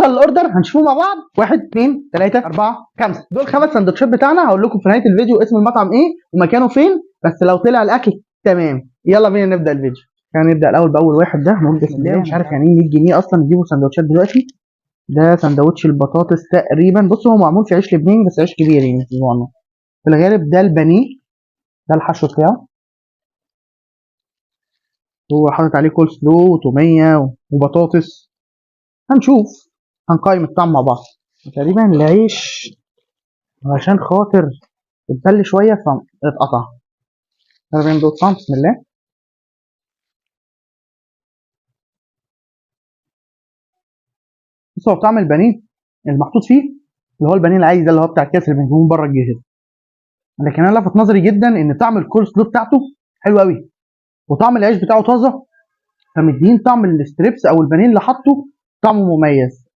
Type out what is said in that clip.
على الاوردر هنشوفه مع بعض. 1 2 3 4 5 دول 5 سندوتشات بتاعنا. هقول لكم في نهايه الفيديو اسم المطعم ايه ومكانه فين، بس لو طلع الاكل تمام. يلا بينا نبدا الفيديو. هنبدا الاول باول واحد ده. نقول بسم الله. مش عارف يعني ايه 100 جنيه اصلا يجيبوا سندوتشات دلوقتي. ده سندوتش البطاطس تقريبا. بصوا هو معمول في عيش لبناني بس عيش كبير يعني مش صغنن في الغالب. ده البانيه، ده الحشو بتاعه. هو حاطط عليه كول سلو وتوميه وبطاطس. هنشوف، هنقيم الطعم مع بعض. تقريبا العيش علشان خاطر اتبل شويه فاتقطع. تقريبا دوت طعم. بسم الله. بص هو طعم البانيه المحطوط فيه اللي هو البانيه العادي ده اللي هو بتاع الكاس اللي بنجيبه من بره الجاهز. لكن انا لفت نظري جدا ان طعم الكول سلو بتاعته حلو قوي، وطعم العيش بتاعه طازه، فمدين طعم الستريبس او البانيه اللي حاطه طعمه مميز.